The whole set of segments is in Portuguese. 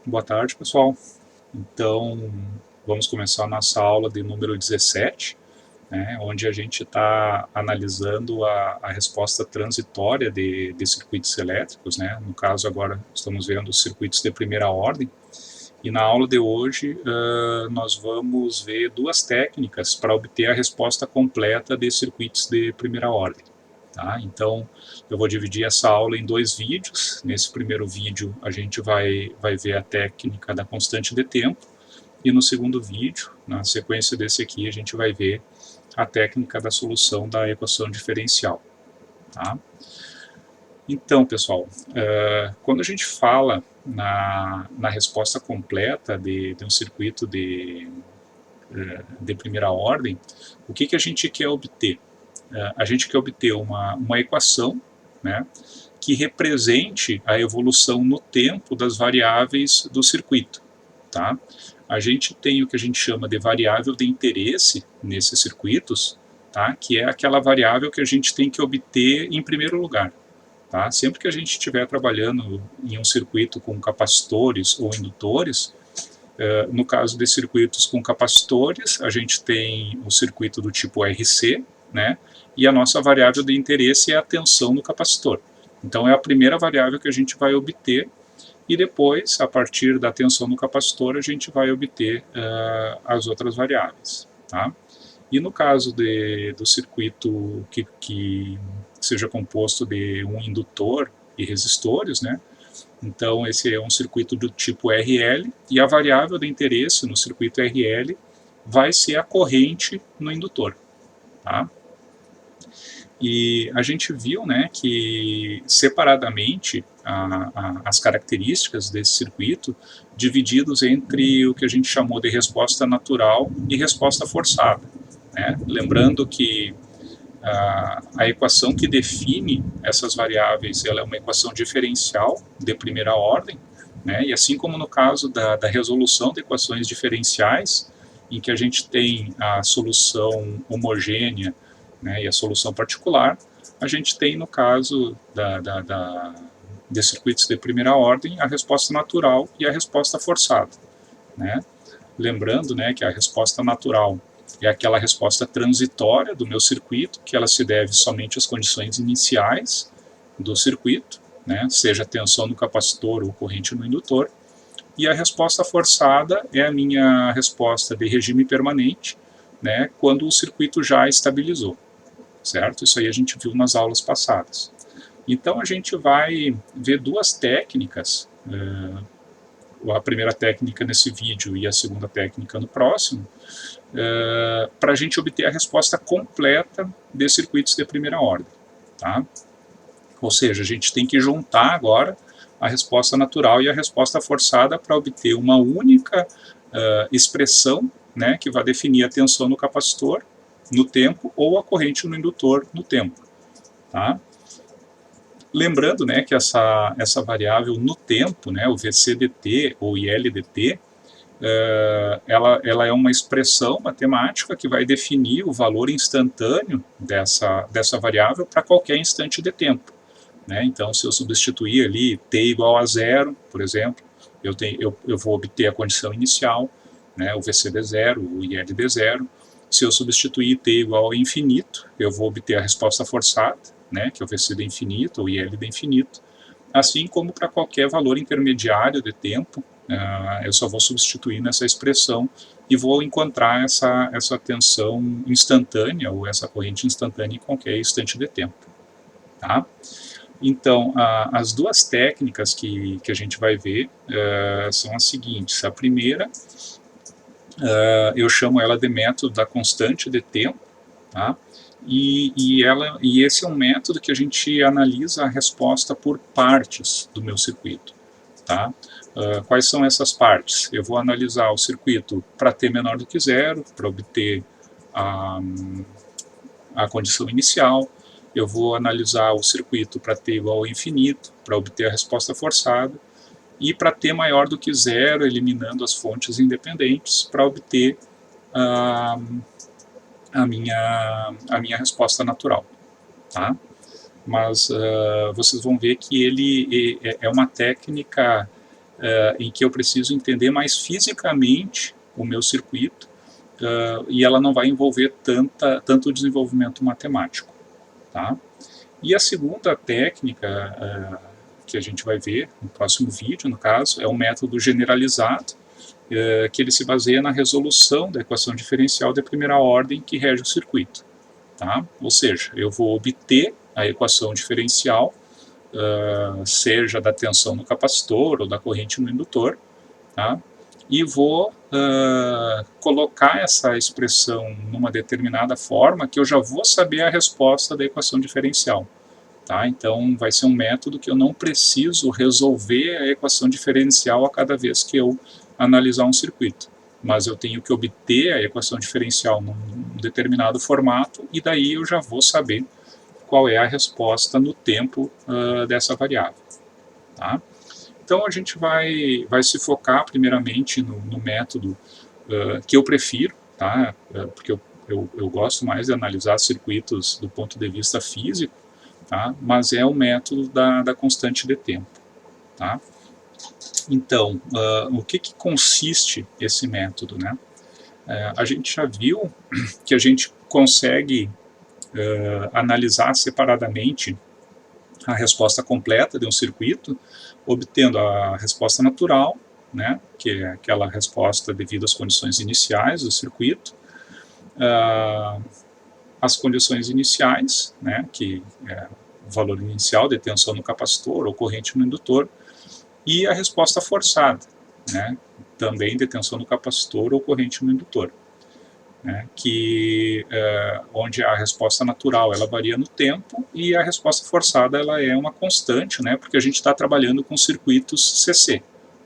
Boa tarde, pessoal. Então, vamos começar a nossa aula de número 17, onde a gente está analisando a resposta transitória de circuitos elétricos. No caso, agora estamos vendo os circuitos de primeira ordem. E na aula de hoje, nós vamos ver duas técnicas para obter a resposta completa de circuitos de primeira ordem. Tá? Então, eu vou dividir essa aula em dois vídeos. Nesse primeiro vídeo, a gente vai ver a técnica da constante de tempo, e no segundo vídeo, na sequência desse aqui, a gente vai ver a técnica da solução da equação diferencial. Tá? Então, pessoal, quando a gente fala na resposta completa de um circuito de primeira ordem, o que a gente quer obter? A gente quer obter uma equação, que represente a evolução no tempo das variáveis do circuito. Tá? A gente tem o que a gente chama de variável de interesse nesses circuitos, tá? Que é aquela variável que a gente tem que obter em primeiro lugar. Tá? Sempre que a gente estiver trabalhando em um circuito com capacitores ou indutores, no caso de circuitos com capacitores, a gente tem o circuito do tipo RC, e a nossa variável de interesse é a tensão do capacitor. Então é a primeira variável que a gente vai obter, e depois, a partir da tensão do capacitor, a gente vai obter as outras variáveis. Tá? E no caso do circuito que seja composto de um indutor e resistores, então esse é um circuito do tipo RL, e a variável de interesse no circuito RL vai ser a corrente no indutor. Tá? E a gente viu que separadamente as características desse circuito divididos entre o que a gente chamou de resposta natural e resposta forçada. Lembrando que a equação que define essas variáveis ela é uma equação diferencial de primeira ordem, e assim como no caso da resolução de equações diferenciais, em que a gente tem a solução homogênea e a solução particular, a gente tem no caso de circuitos de primeira ordem a resposta natural e a resposta forçada. Lembrando que a resposta natural é aquela resposta transitória do meu circuito, que ela se deve somente às condições iniciais do circuito, seja tensão no capacitor ou corrente no indutor, e a resposta forçada é a minha resposta de regime permanente, quando o circuito já estabilizou. Certo? Isso aí a gente viu nas aulas passadas. Então a gente vai ver duas técnicas, a primeira técnica nesse vídeo e a segunda técnica no próximo, para a gente obter a resposta completa de circuitos de primeira ordem. Tá? Ou seja, a gente tem que juntar agora a resposta natural e a resposta forçada para obter uma única expressão, que vai definir a tensão no capacitor no tempo ou a corrente no indutor no tempo. Tá? Lembrando que essa variável no tempo, o VCDT ou ILDT, ela é uma expressão matemática que vai definir o valor instantâneo dessa variável para qualquer instante de tempo. Então, se eu substituir ali t igual a zero, por exemplo, eu vou obter a condição inicial, o VCD zero, o ILD zero. Se eu substituir t igual a infinito, eu vou obter a resposta forçada, que é o VCD infinito ou ILD infinito, assim como para qualquer valor intermediário de tempo, eu só vou substituir nessa expressão e vou encontrar essa tensão instantânea ou essa corrente instantânea em qualquer instante de tempo. Tá? Então, as duas técnicas que a gente vai ver são as seguintes. A primeira, eu chamo ela de método da constante de tempo, tá? E esse é um método que a gente analisa a resposta por partes do meu circuito. Tá? Quais são essas partes? Eu vou analisar o circuito para t menor do que zero, para obter a condição inicial. Eu vou analisar o circuito para t igual a infinito, para obter a resposta forçada, e para t maior do que zero, eliminando as fontes independentes, para obter a minha resposta natural. Tá? Mas vocês vão ver que ele é uma técnica em que eu preciso entender mais fisicamente o meu circuito, e ela não vai envolver tanto desenvolvimento matemático. Tá? E a segunda técnica que a gente vai ver no próximo vídeo, no caso, é um método generalizado, que ele se baseia na resolução da equação diferencial de primeira ordem que rege o circuito. Tá? Ou seja, eu vou obter a equação diferencial, seja da tensão no capacitor ou da corrente no indutor, tá? E vou colocar essa expressão numa determinada forma que eu já vou saber a resposta da equação diferencial. Tá? Então, vai ser um método que eu não preciso resolver a equação diferencial a cada vez que eu analisar um circuito, mas eu tenho que obter a equação diferencial num determinado formato e daí eu já vou saber qual é a resposta no tempo dessa variável. Tá? Então, a gente vai se focar primeiramente no método que eu prefiro, tá? Porque eu gosto mais de analisar circuitos do ponto de vista físico, tá? Mas é o método da constante de tempo. Tá? Então, o que consiste esse método? Né? A gente já viu que a gente consegue analisar separadamente a resposta completa de um circuito, obtendo a resposta natural, né, que é aquela resposta devido às condições iniciais do circuito, as condições iniciais, né, que é o valor inicial de tensão no capacitor ou corrente no indutor, e a resposta forçada, né, também de tensão no capacitor ou corrente no indutor, né, onde a resposta natural ela varia no tempo e a resposta forçada ela é uma constante, né, porque a gente está trabalhando com circuitos CC.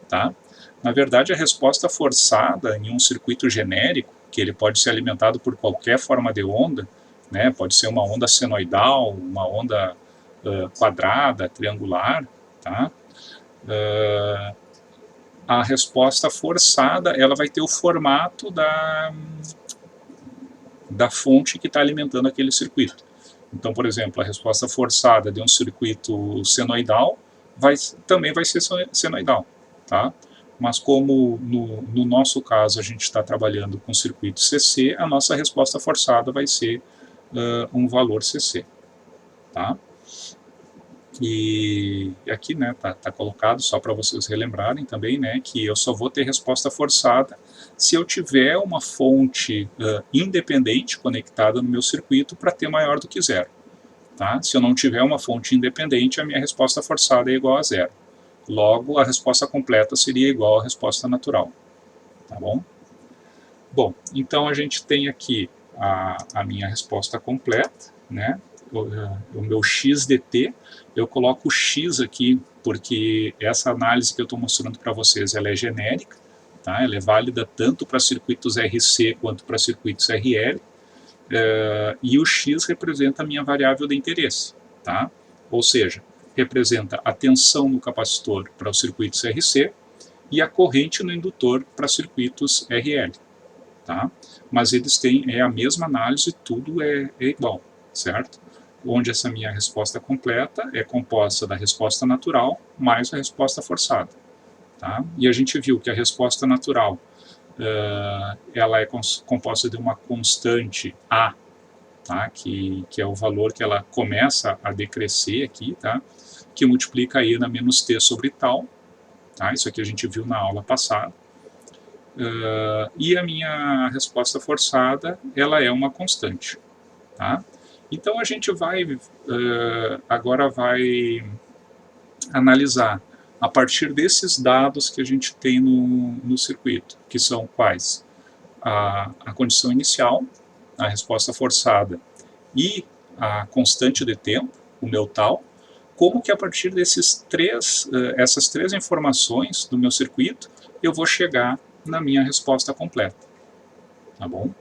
Tá? Na verdade, a resposta forçada em um circuito genérico, que ele pode ser alimentado por qualquer forma de onda, né, pode ser uma onda senoidal, uma onda quadrada, triangular, tá? A resposta forçada ela vai ter o formato da fonte que está alimentando aquele circuito. Então, por exemplo, a resposta forçada de um circuito senoidal também vai ser senoidal. Tá? Mas como no nosso caso a gente está trabalhando com circuito CC, a nossa resposta forçada vai ser um valor CC. Tá? E aqui, né, tá colocado só para vocês relembrarem também, né, que eu só vou ter resposta forçada se eu tiver uma fonte independente conectada no meu circuito para ter maior do que zero. Tá? Se eu não tiver uma fonte independente, a minha resposta forçada é igual a zero. Logo, a resposta completa seria igual à resposta natural. Tá bom? Bom, então a gente tem aqui a minha resposta completa, né? O meu x de t, eu coloco o x aqui porque essa análise que eu estou mostrando para vocês ela é genérica, tá? Ela é válida tanto para circuitos RC quanto para circuitos RL, e o x representa a minha variável de interesse, tá? Ou seja, representa a tensão no capacitor para os circuitos RC e a corrente no indutor para circuitos RL. Tá? Mas eles têm a mesma análise, tudo é igual, certo? Onde essa minha resposta completa é composta da resposta natural mais a resposta forçada. Tá? E a gente viu que a resposta natural ela é composta de uma constante A, tá? que é o valor que ela começa a decrescer aqui, tá? Que multiplica aí na menos t sobre tal. Tá? Isso aqui a gente viu na aula passada. E a minha resposta forçada ela é uma constante. Tá? Então a gente agora vai analisar a partir desses dados que a gente tem no circuito, que são quais? A condição inicial, a resposta forçada e a constante de tempo, o meu tal, como que a partir essas três informações do meu circuito eu vou chegar na minha resposta completa. Tá bom?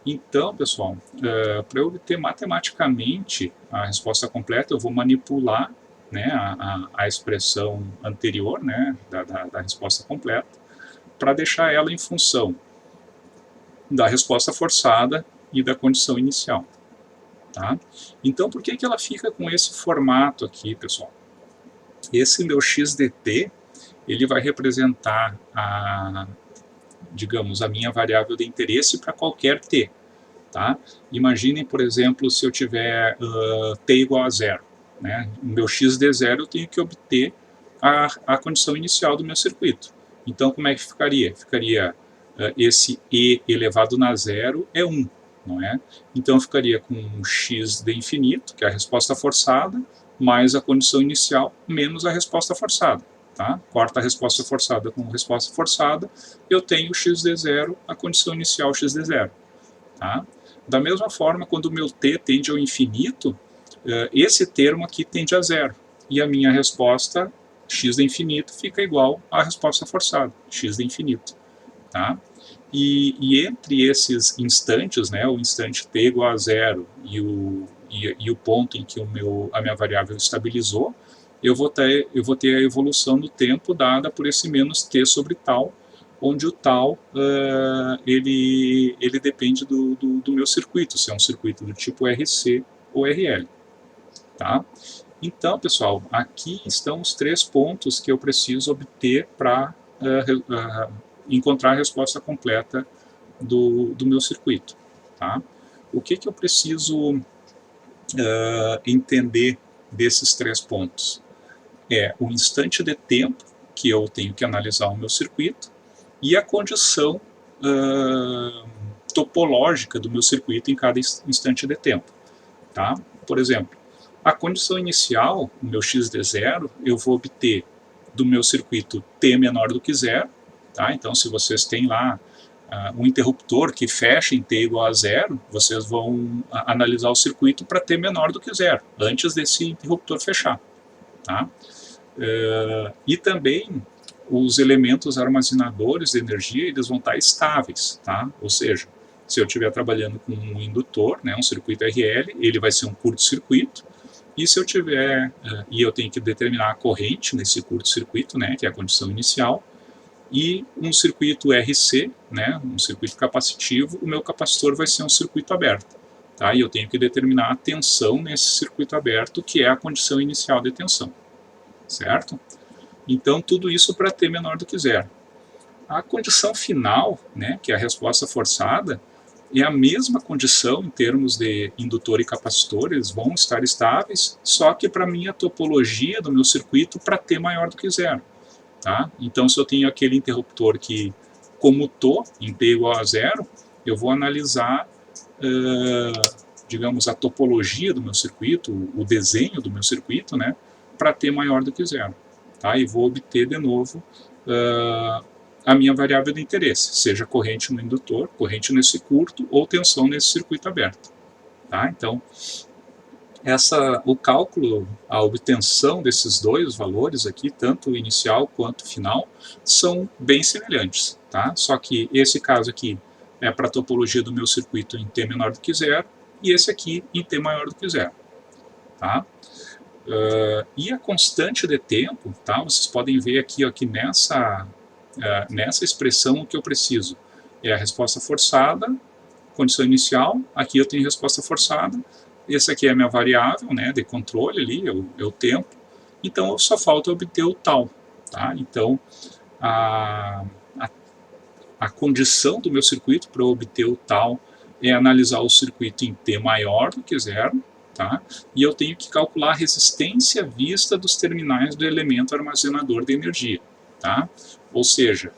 Então, pessoal, para eu obter matematicamente a resposta completa, eu vou manipular, né, a expressão anterior, né, da resposta completa, para deixar ela em função da resposta forçada e da condição inicial. Tá? Então, por que ela fica com esse formato aqui, pessoal? Esse meu x dt, ele vai representar digamos, a minha variável de interesse para qualquer t. Tá? Imaginem, por exemplo, se eu tiver t igual a zero. Né? O meu x de zero eu tenho que obter a condição inicial do meu circuito. Então, como é que ficaria? Ficaria esse e elevado na zero é 1, não é? Então, eu ficaria com x de infinito, que é a resposta forçada, mais a condição inicial, menos a resposta forçada. Tá? Corta a resposta forçada com resposta forçada, eu tenho x de zero, a condição inicial x de zero. Tá? Da mesma forma, quando o meu t tende ao infinito, esse termo aqui tende a zero. E a minha resposta, x de infinito, fica igual à resposta forçada, x de infinito. Tá? E entre esses instantes, né, o instante t igual a zero e o ponto em que a minha variável estabilizou, eu vou ter a evolução do tempo dada por esse menos t sobre tal, onde o tal ele depende do meu circuito, se é um circuito do tipo RC ou RL. Tá? Então, pessoal, aqui estão os 3 pontos que eu preciso obter para encontrar a resposta completa do meu circuito. Tá? O que eu preciso entender desses 3 pontos? É o instante de tempo que eu tenho que analisar o meu circuito e a condição topológica do meu circuito em cada instante de tempo. Tá? Por exemplo, a condição inicial, o meu x de zero, eu vou obter do meu circuito t menor do que zero. Tá? Então, se vocês têm lá um interruptor que fecha em t igual a zero, vocês vão analisar o circuito para t menor do que zero, antes desse interruptor fechar. Tá? E também os elementos armazenadores de energia, eles vão estar estáveis, tá? Ou seja, se eu estiver trabalhando com um indutor, né, um circuito RL, ele vai ser um curto-circuito, e se eu tiver, e eu tenho que determinar a corrente nesse curto-circuito, né, que é a condição inicial, e um circuito RC, né, um circuito capacitivo, o meu capacitor vai ser um circuito aberto, tá? E eu tenho que determinar a tensão nesse circuito aberto, que é a condição inicial de tensão, certo? Então, tudo isso para t menor do que zero. A condição final, né, que é a resposta forçada, é a mesma condição em termos de indutor e capacitor, eles vão estar estáveis, só que para a minha topologia do meu circuito, para t maior do que zero. Tá? Então, se eu tenho aquele interruptor que comutou em t igual a zero, eu vou analisar, digamos, a topologia do meu circuito, o desenho do meu circuito, né, para t maior do que zero. Tá? E vou obter de novo a minha variável de interesse, seja corrente no indutor, corrente nesse curto ou tensão nesse circuito aberto. Tá? Então, o cálculo, a obtenção desses dois valores aqui, tanto o inicial quanto o final, são bem semelhantes. Tá? Só que esse caso aqui é para a topologia do meu circuito em t menor do que zero, e esse aqui em t maior do que zero. Tá? E a constante de tempo, tá? Vocês podem ver aqui, ó, que nessa expressão o que eu preciso é a resposta forçada, condição inicial, aqui eu tenho resposta forçada, esse aqui é a minha variável, né, de controle ali, é o tempo, então só falta obter o tal. Tá? Então, a condição do meu circuito para obter o tal é analisar o circuito em t maior do que zero, tá? E eu tenho que calcular a resistência vista dos terminais do elemento armazenador de energia. Tá? Ou seja,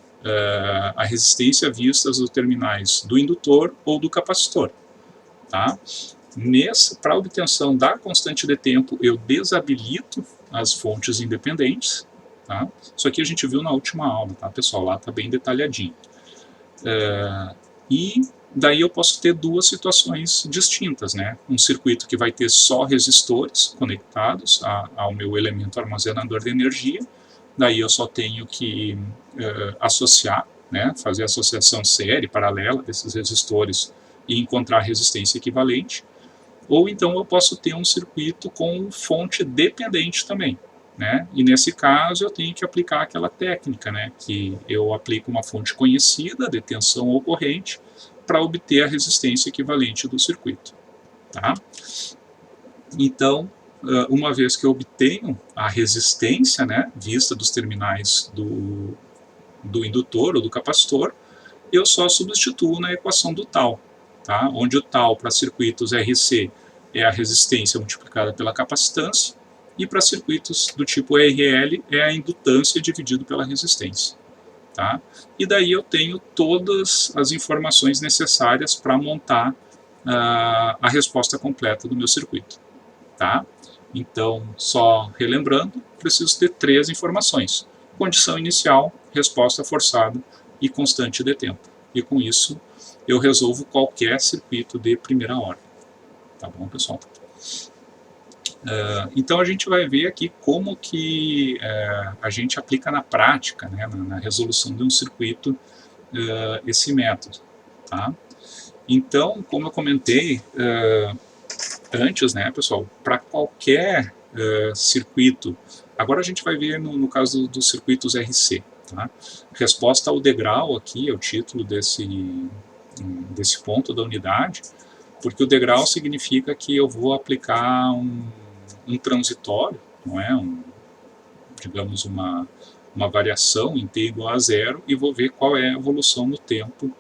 a resistência vista dos terminais do indutor ou do capacitor. Tá? Para a obtenção da constante de tempo, eu desabilito as fontes independentes. Tá? Isso aqui a gente viu na última aula, tá, pessoal? Lá está bem detalhadinho. E daí eu posso ter duas situações distintas, né? Um circuito que vai ter só resistores conectados ao meu elemento armazenador de energia, daí eu só tenho que associar, né? Fazer a associação série paralela desses resistores e encontrar a resistência equivalente, ou então eu posso ter um circuito com fonte dependente também. Né? E nesse caso eu tenho que aplicar aquela técnica, né? Que eu aplico uma fonte conhecida de tensão ou corrente para obter a resistência equivalente do circuito. Tá? Então, uma vez que eu obtenho a resistência, né, vista dos terminais do indutor ou do capacitor, eu só substituo na equação do tal, tá? Onde o tal para circuitos RC é a resistência multiplicada pela capacitância, e para circuitos do tipo RL é a indutância dividido pela resistência. Tá? E daí eu tenho todas as informações necessárias para montar a resposta completa do meu circuito. Tá? Então, só relembrando, preciso ter 3 informações: condição inicial, resposta forçada e constante de tempo. E com isso, eu resolvo qualquer circuito de primeira ordem. Tá bom, pessoal? Então, a gente vai ver aqui como que a gente aplica na prática, né, na resolução de um circuito, esse método. Tá? Então, como eu comentei antes, né, pessoal, para qualquer circuito, agora a gente vai ver no caso dos circuitos RC, tá? Resposta ao degrau aqui é o título desse ponto da unidade, porque o degrau significa que eu vou aplicar um transitório, não é? Digamos uma variação em t igual a 0 e vou ver qual é a evolução no tempo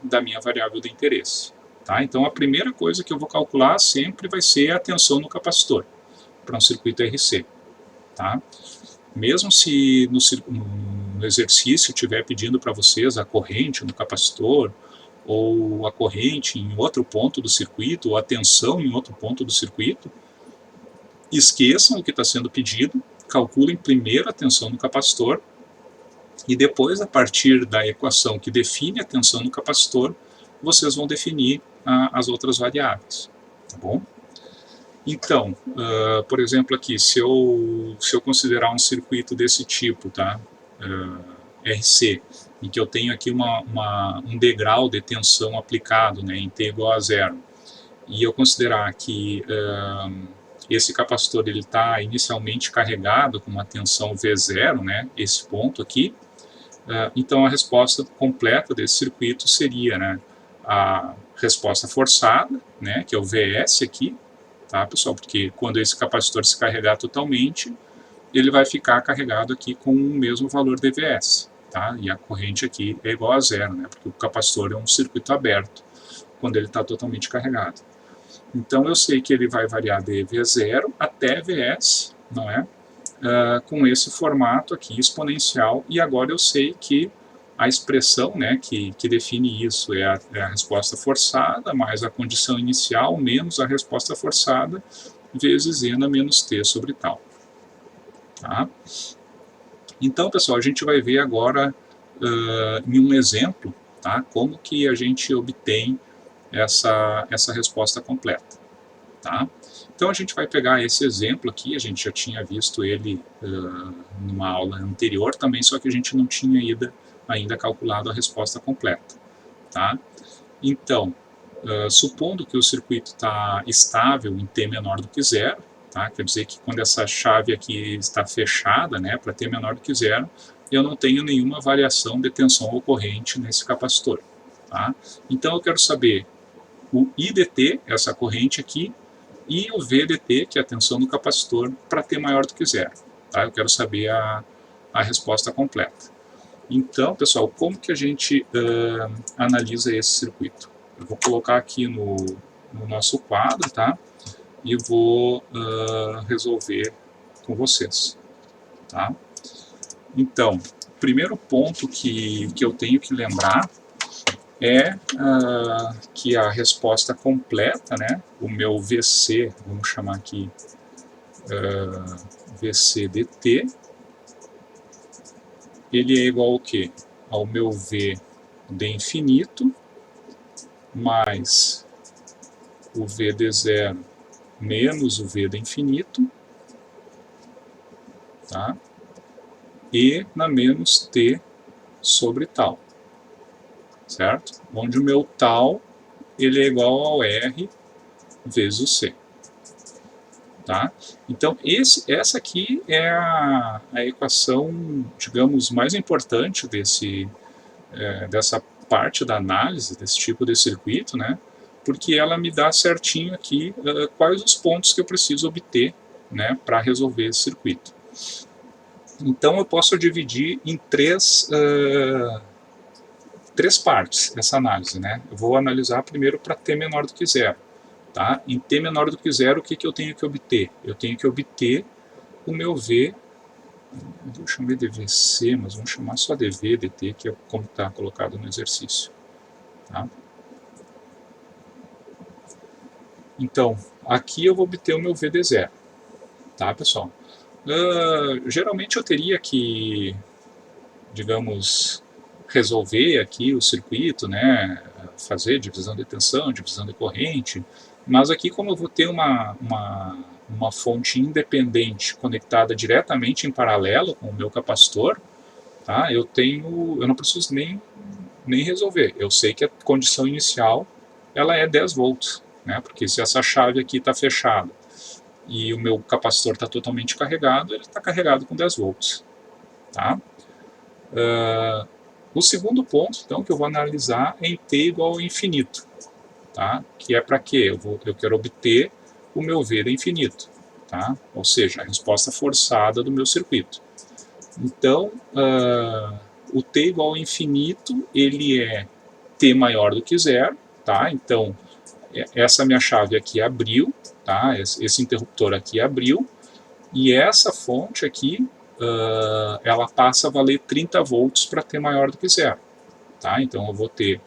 da minha variável de interesse. Tá? Então, a primeira coisa que eu vou calcular sempre vai ser a tensão no capacitor, para um circuito RC. Tá? Mesmo se no exercício estiver pedindo para vocês a corrente no capacitor, ou a corrente em outro ponto do circuito, ou a tensão em outro ponto do circuito, esqueçam o que está sendo pedido, calculem primeiro a tensão no capacitor, e depois, a partir da equação que define a tensão no capacitor, vocês vão definir as outras variáveis, tá bom? Então, por exemplo aqui, se eu considerar um circuito desse tipo, tá? RC, em que eu tenho aqui um degrau de tensão aplicado, né, em T igual a 0, e eu considerar que esse capacitor está inicialmente carregado com uma tensão V0, né, esse ponto aqui, então a resposta completa desse circuito seria, né, a resposta forçada, né, que é o VS aqui, tá, pessoal? Porque quando esse capacitor se carregar totalmente, ele vai ficar carregado aqui com o mesmo valor de VS, tá? E a corrente aqui é igual a 0, né, porque o capacitor é um circuito aberto quando ele está totalmente carregado. Então eu sei que ele vai variar de V0 até VS, não é? Com esse formato aqui exponencial, e agora eu sei que a expressão, né, que define isso é a resposta forçada mais a condição inicial menos a resposta forçada vezes n menos t sobre tal. Tá? Então, pessoal, a gente vai ver agora em um exemplo, tá, como que a gente obtém essa resposta completa. Tá? Então a gente vai pegar esse exemplo aqui, a gente já tinha visto ele numa aula anterior também, só que a gente não tinha ainda calculado a resposta completa. Tá? Então, supondo que o circuito está estável em t menor do que 0, tá? Quer dizer que quando essa chave aqui está fechada, né, para t menor do que 0, eu não tenho nenhuma variação de tensão ocorrente nesse capacitor. Tá? Então eu quero saber o I de t, essa corrente aqui, e o V de t, que é a tensão do capacitor, para t maior do que 0. Tá? Eu quero saber a resposta completa. Então, pessoal, como que a gente analisa esse circuito? Eu vou colocar aqui no nosso quadro, tá? E vou resolver com vocês. Tá? Então, o primeiro ponto que eu tenho que lembrar é que a resposta completa, né, o meu VC, vamos chamar aqui VC dt, ele é igual ao quê? Ao meu V de infinito mais o V de zero menos o V de infinito, tá? E na menos t sobre tal, certo? Onde o meu tal ele é igual ao R vezes o C. Tá? Então, essa aqui é a equação, digamos, mais importante dessa parte da análise desse tipo de circuito, né? porque ela me dá certinho aqui quais os pontos que eu preciso obter, né, para resolver esse circuito. Então eu posso dividir em três partes essa análise, né? Eu vou analisar primeiro para t menor do que zero. Tá? Em t menor do que zero, o que eu tenho que obter? Eu tenho que obter o meu v, eu chamei de vc, mas vamos chamar só de v, dt, que é como está colocado no exercício. Tá? Então, aqui eu vou obter o meu v de zero. Tá, pessoal? Geralmente eu teria que, digamos, resolver aqui o circuito, né, fazer divisão de tensão, divisão de corrente, mas aqui como eu vou ter uma fonte independente conectada diretamente em paralelo com o meu capacitor, tá, eu não preciso nem resolver, eu sei que a condição inicial ela é 10 volts, né, porque se essa chave aqui está fechada e o meu capacitor está totalmente carregado, ele está carregado com 10 volts. Tá? O segundo ponto, então, que eu vou analisar é em t igual a infinito, tá? Que é para quê? Eu quero obter o meu v de infinito, tá? Ou seja, a resposta forçada do meu circuito. Então, o t igual a infinito, ele é t maior do que zero, tá? Então, essa minha chave aqui abriu, tá? Esse interruptor aqui abriu, e essa fonte aqui, ela passa a valer 30 volts para t maior do que zero. Tá? Então eu vou ter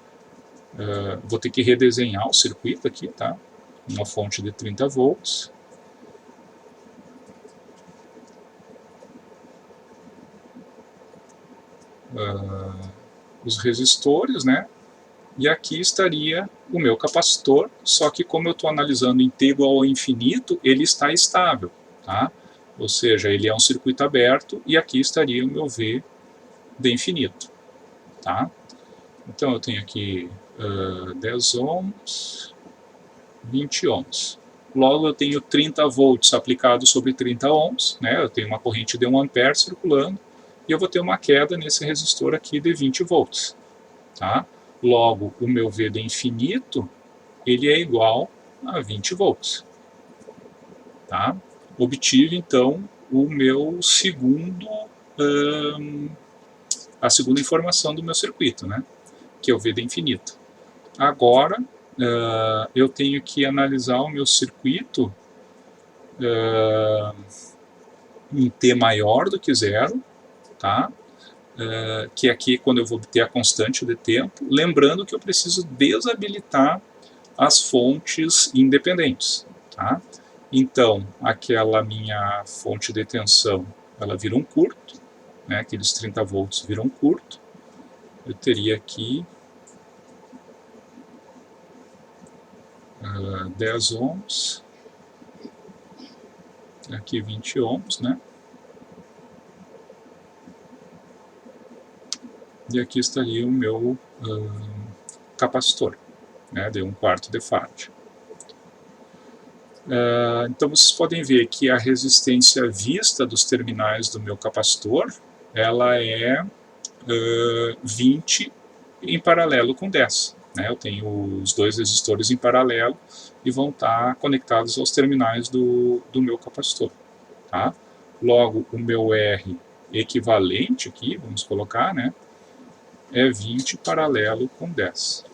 que redesenhar o circuito aqui, tá? Uma fonte de 30 volts. Os resistores, né? E aqui estaria o meu capacitor, só que como eu estou analisando em t igual ao infinito, ele está estável, tá? Ou seja, ele é um circuito aberto e aqui estaria o meu V de infinito, tá? Então eu tenho aqui 10 ohms, 20 ohms. Logo eu tenho 30 volts aplicados sobre 30 ohms, né? Eu tenho uma corrente de 1 ampere circulando e eu vou ter uma queda nesse resistor aqui de 20 volts, tá? Logo, o meu V de infinito, ele é igual a 20 volts. Tá? Obtive, então, o meu a segunda informação do meu circuito, né? Que é o V de infinito. Agora, eu tenho que analisar o meu circuito em T maior do que zero, tá? Que aqui quando eu vou obter a constante de tempo, lembrando que eu preciso desabilitar as fontes independentes. Tá? Então, aquela minha fonte de tensão, ela vira um curto, né? Aqueles 30 volts viram curto. Eu teria aqui 10 ohms, aqui 20 ohms, né? E aqui estaria o meu capacitor, né, de 1/4 de farad. Então vocês podem ver que a resistência vista dos terminais do meu capacitor, ela é 20 em paralelo com 10. Né? Eu tenho os dois resistores em paralelo e vão estar conectados aos terminais do meu capacitor. Tá? Logo, o meu R equivalente aqui, vamos colocar, né, é 20 paralelo com 10.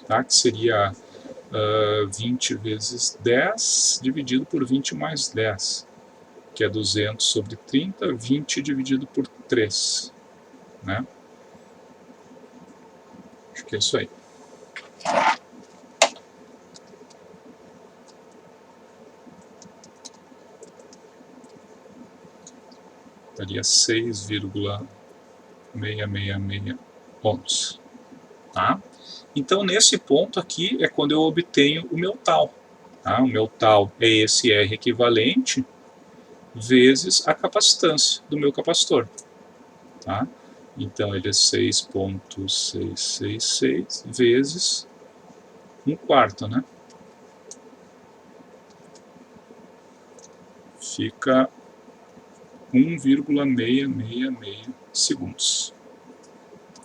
Tá? Que seria 20 vezes 10 dividido por 20 mais 10, que é 200 sobre 30, 20 dividido por 3. Né? Acho que é isso aí. Daria 6,666 ohms. Tá? Então, nesse ponto aqui é quando eu obtenho o meu tal. Tá? O meu tal é esse R equivalente vezes a capacitância do meu capacitor. Tá? Então, ele é 6,666 vezes 1/4, né? Fica 1,666 segundos.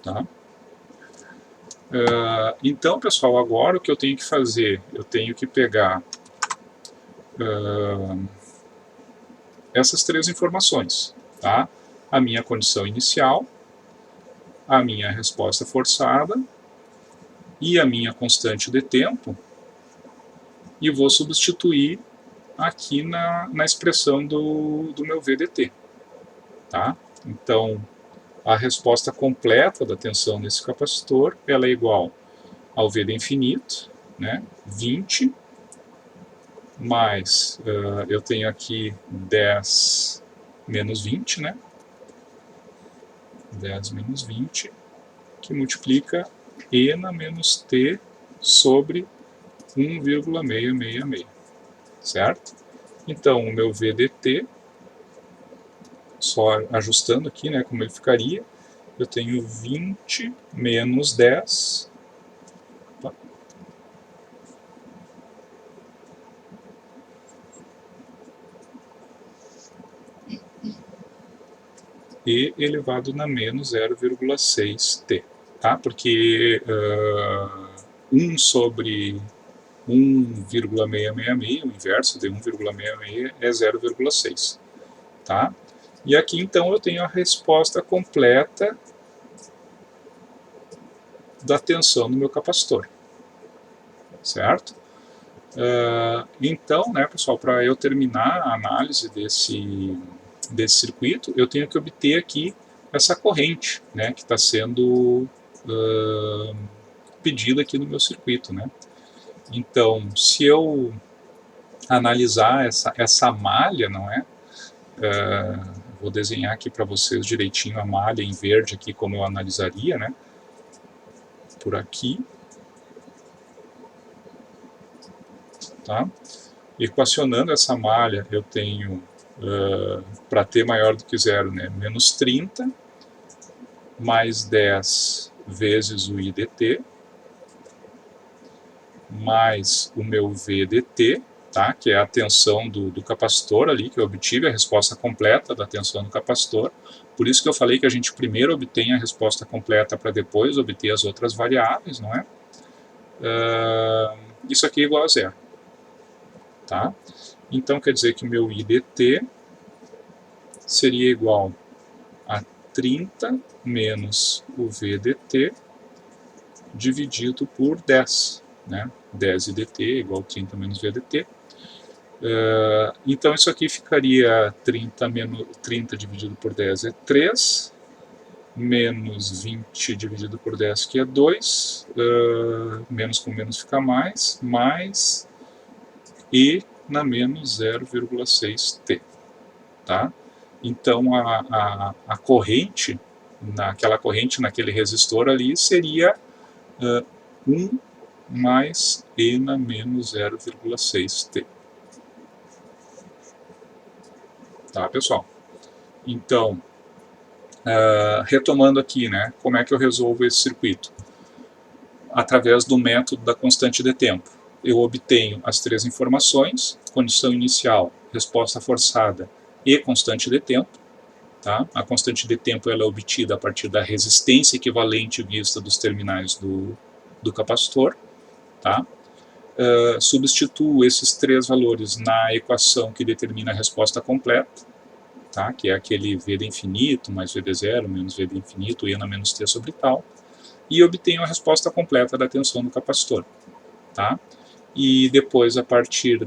Tá? Então, pessoal, agora o que eu tenho que fazer? Eu tenho que pegar essas três informações, tá? A minha condição inicial, a minha resposta forçada e a minha constante de tempo, e vou substituir aqui na expressão do meu VDT. Tá? Então, a resposta completa da tensão nesse capacitor ela é igual ao VD infinito, né? 20, mais, eu tenho aqui 10 menos 20, né? 10 menos 20, que multiplica E na menos T sobre 1,666, certo? Então, o meu VDT, só ajustando aqui, né, como ele ficaria, eu tenho 20 menos 10, e elevado na menos 0,6t, tá? Porque 1 sobre 1,666, o inverso de 1,666 é 0,6, tá? E aqui então eu tenho a resposta completa da tensão no meu capacitor, certo? Então, né, pessoal, para eu terminar a análise desse circuito, eu tenho que obter aqui essa corrente, né, que está sendo pedida aqui no meu circuito, né? Então, se eu analisar essa malha, não é? Vou desenhar aqui para vocês direitinho a malha em verde aqui, como eu analisaria, né? Por aqui. Tá? Equacionando essa malha, eu tenho, para t maior do que zero, né? Menos 30, mais 10 vezes o IDT, mais o meu VDT, tá? Que é a tensão do capacitor ali, que eu obtive a resposta completa da tensão do capacitor. Por isso que eu falei que a gente primeiro obtém a resposta completa para depois obter as outras variáveis, não é? Isso aqui é igual a zero. Tá? Então quer dizer que o meu IDT seria igual a 30 menos o VDT dividido por 10. Né? 10 IDT igual a 30 menos VDT. Então isso aqui ficaria 30 dividido por 10 é 3, menos 20 dividido por 10 que é 2, menos com menos fica mais E na menos 0,6T. Tá? Então a corrente, naquela corrente, naquele resistor ali, seria 1 mais E na menos 0,6T. Tá, pessoal? Então, retomando aqui, né, como é que eu resolvo esse circuito? Através do método da constante de tempo. Eu obtenho as três informações: condição inicial, resposta forçada e constante de tempo. Tá? A constante de tempo ela é obtida a partir da resistência equivalente vista dos terminais do capacitor. Tá? Substituo esses três valores na equação que determina a resposta completa, tá? Que é aquele V de infinito mais V de zero menos V de infinito, E na menos T sobre tal, e obtenho a resposta completa da tensão do capacitor. Tá? E depois, a partir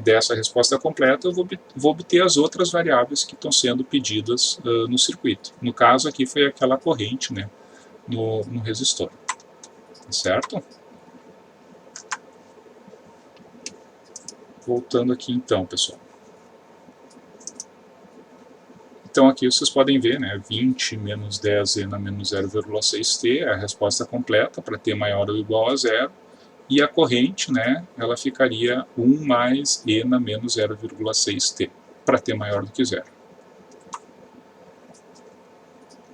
dessa resposta completa, eu vou obter as outras variáveis que estão sendo pedidas no circuito. No caso aqui foi aquela corrente, né, no resistor. Certo? Voltando aqui então, pessoal. Então aqui vocês podem ver, né, 20 menos 10E na menos 0,6T é a resposta completa para T maior ou igual a zero. E a corrente, né, ela ficaria 1 mais E na menos 0,6T, para T maior do que zero.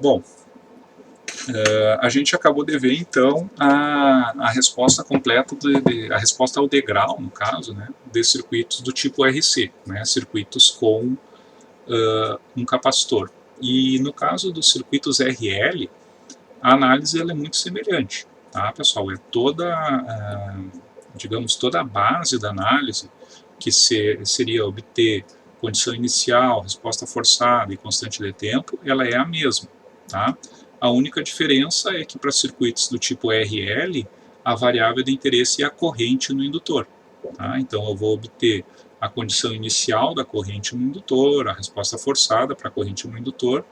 Bom, a gente acabou de ver, então, a resposta completa, a resposta ao degrau, no caso, né, de circuitos do tipo RC, né, circuitos com um capacitor. E no caso dos circuitos RL, A análise ela é muito semelhante, tá, pessoal? É toda, digamos, toda a base da análise, que seria obter condição inicial, resposta forçada e constante de tempo, ela é a mesma, tá? A única diferença é que para circuitos do tipo RL, a variável de interesse é a corrente no indutor, tá? Então eu vou obter a condição inicial da corrente no indutor, a resposta forçada para a corrente no indutor,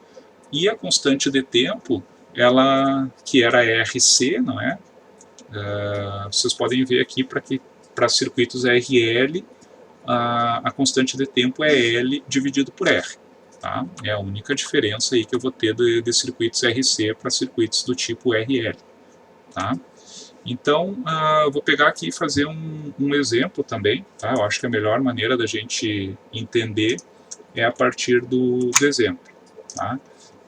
e a constante de tempo, ela que era RC, não é? Vocês podem ver aqui para circuitos RL, a constante de tempo é L dividido por R. Tá? É a única diferença aí que eu vou ter de circuitos RC para circuitos do tipo RL. Tá? Então, eu vou pegar aqui e fazer um exemplo também. Tá? Eu acho que a melhor maneira da gente entender é a partir do exemplo. Tá?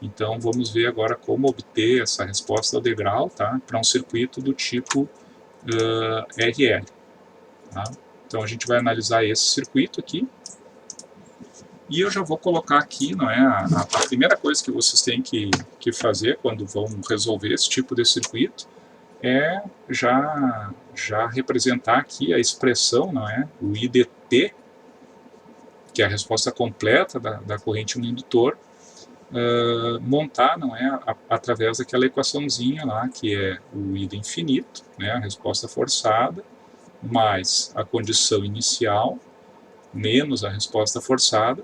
Então, vamos ver agora como obter essa resposta ao degrau, tá? Para um circuito do tipo RL. Tá? Então, a gente vai analisar esse circuito aqui. E eu já vou colocar aqui, não é, a primeira coisa que vocês têm que fazer quando vão resolver esse tipo de circuito é já representar aqui a expressão, não é, o IDT, que é a resposta completa da corrente no indutor, montar, não é, através daquela equaçãozinha lá, que é o I de infinito, né, a resposta forçada, mais a condição inicial, menos a resposta forçada,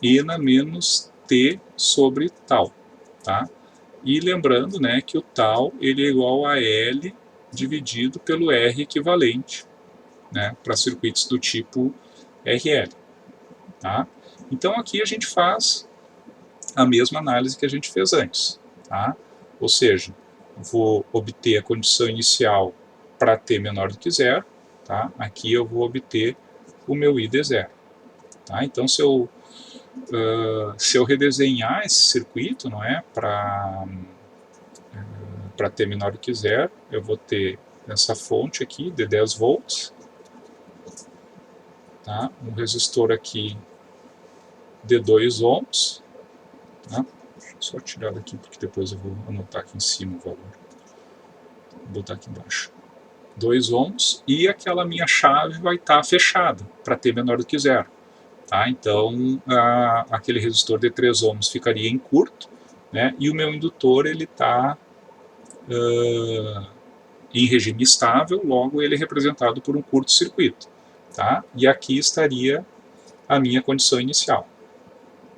Ena menos T sobre tal, tá? E lembrando, né, que o tal ele é igual a L dividido pelo R equivalente, né, para circuitos do tipo RL, tá? Então aqui a gente faz a mesma análise que a gente fez antes, tá? Ou seja, vou obter a condição inicial para T menor do que zero, tá? Aqui eu vou obter o meu I de zero, tá? Então se eu redesenhar esse circuito, não é, para T menor do que zero, eu vou ter essa fonte aqui de 10 volts, tá? Um resistor aqui de 2 ohms, tá? Deixa eu só tirar daqui porque depois eu vou anotar aqui em cima o valor, vou botar aqui embaixo. 2 ohms, e aquela minha chave vai estar fechada para T menor do que zero. Tá? Então, aquele resistor de 3 ohms ficaria em curto, né? E o meu indutor ele está em regime estável, logo ele é representado por um curto-circuito. Tá? E aqui estaria a minha condição inicial,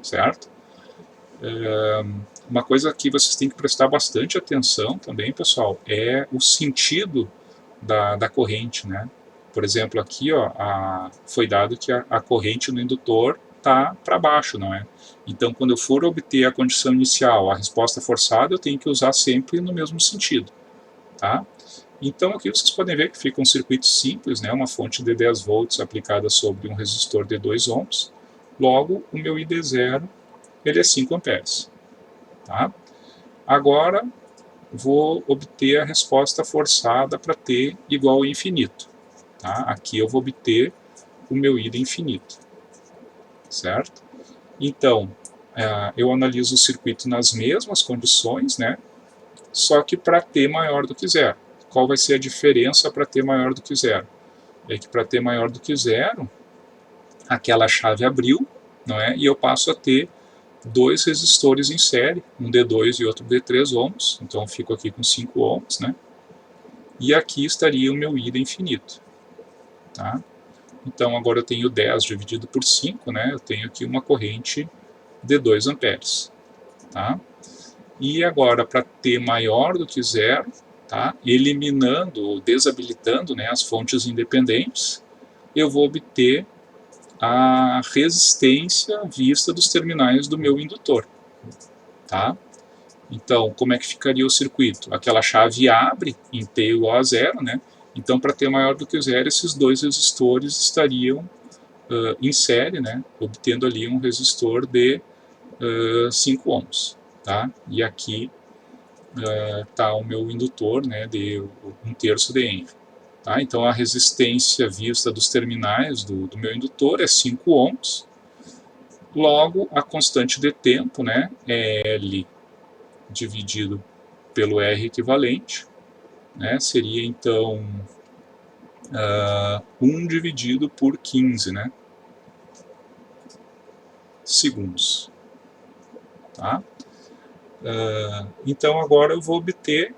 certo? Uma coisa que vocês têm que prestar bastante atenção também, pessoal, é o sentido da corrente, né? Por exemplo, aqui ó, foi dado que a corrente no indutor está para baixo, não é? Então, quando eu for obter a condição inicial, a resposta forçada, eu tenho que usar sempre no mesmo sentido, tá? Então, aqui vocês podem ver que fica um circuito simples, né? Uma fonte de 10 volts aplicada sobre um resistor de 2 ohms. Logo, o meu ID0 ele é 5 amperes, tá? Agora, vou obter a resposta forçada para T igual a infinito. Tá? Aqui eu vou obter o meu I de infinito, certo? Então, eu analiso o circuito nas mesmas condições, né? Só que para T maior do que zero. Qual vai ser a diferença para T maior do que zero? É que para T maior do que zero, aquela chave abriu, não é? E eu passo a ter dois resistores em série, um de 2 e outro de 3 ohms, então eu fico aqui com 5 ohms, né? E aqui estaria o meu I de infinito, tá? Então agora eu tenho 10 dividido por 5, né? Eu tenho aqui uma corrente de 2 amperes, tá? E agora para T maior do que zero, tá? Eliminando, desabilitando, né, as fontes independentes, eu vou obter a resistência vista dos terminais do meu indutor, tá? Então, como é que ficaria o circuito? Aquela chave abre em T igual a zero, né? Então, para T maior do que zero, esses dois resistores estariam em série, né? Obtendo ali um resistor de 5 ohms, tá? E aqui está o meu indutor, né? De 1/3 de Henry. Tá? Então, a resistência vista dos terminais do meu indutor é 5 ohms. Logo, a constante de tempo, né, é L dividido pelo R equivalente, né, seria então 1 dividido por 15, né, segundos. Tá? Então agora eu vou obter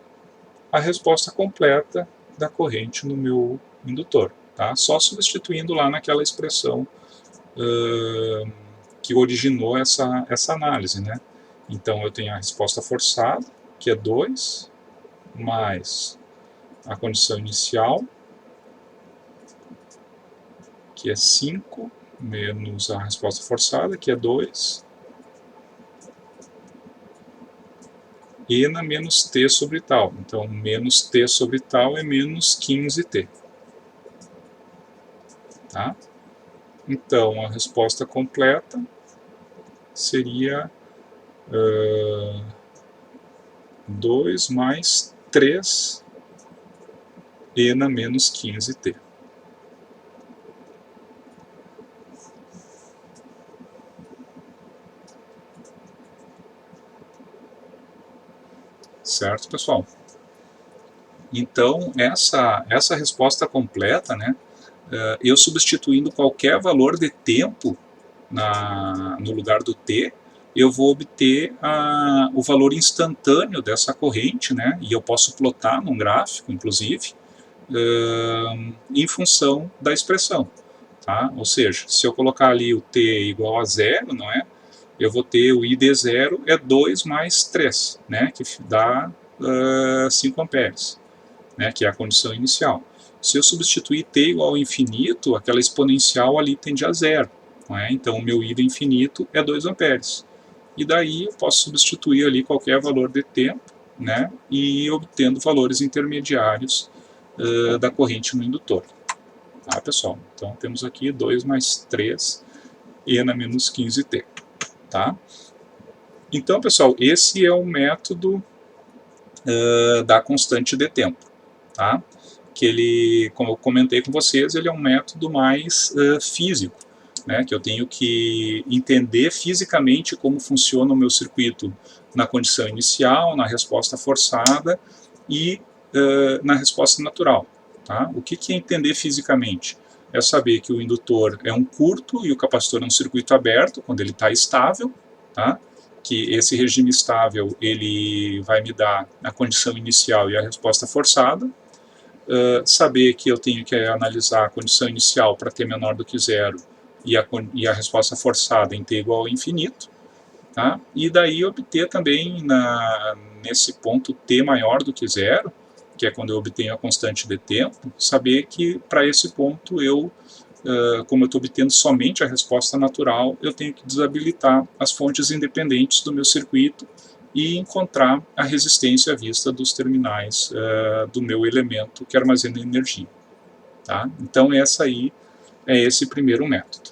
a resposta completa da corrente no meu indutor, tá? Só substituindo lá naquela expressão que originou essa análise, né? Então eu tenho a resposta forçada, que é 2, mais a condição inicial, que é 5, menos a resposta forçada, que é 2, e na menos t sobre tal. Então, menos t sobre tal é menos 15t. Tá? Então, a resposta completa seria 2 mais 3 e na menos 15t. Certo, pessoal? Então, essa resposta completa, né, eu substituindo qualquer valor de tempo no lugar do t, eu vou obter o valor instantâneo dessa corrente, né, e eu posso plotar num gráfico, inclusive, em função da expressão. Tá? Ou seja, se eu colocar ali o t igual a 0, não é? Eu vou ter o ID0 é 2 mais 3, né, que dá 5 amperes, né, que é a condição inicial. Se eu substituir t igual a infinito, aquela exponencial ali tende a 0. Não é? Então, o meu ID infinito é 2 amperes. E daí eu posso substituir ali qualquer valor de tempo, né, e obtendo valores intermediários da corrente no indutor. Tá, pessoal? Então, temos aqui 2 mais 3 e na menos 15t. Tá? Então, pessoal, esse é o método da constante de tempo. Tá? Que ele, como eu comentei com vocês, ele é um método mais físico, né? Que eu tenho que entender fisicamente como funciona o meu circuito na condição inicial, na resposta forçada e na resposta natural. Tá? O que é entender fisicamente? É saber que o indutor é um curto e o capacitor é um circuito aberto, quando ele está estável, tá? Que esse regime estável ele vai me dar a condição inicial e a resposta forçada. Saber que eu tenho que analisar a condição inicial para t menor do que zero e a resposta forçada em t igual a infinito. Tá? E daí obter também nesse ponto t maior do que zero, que é quando eu obtenho a constante de tempo, saber que para esse ponto eu, como eu estou obtendo somente a resposta natural, eu tenho que desabilitar as fontes independentes do meu circuito e encontrar a resistência à vista dos terminais do meu elemento que armazena energia. Tá? Então esse primeiro método.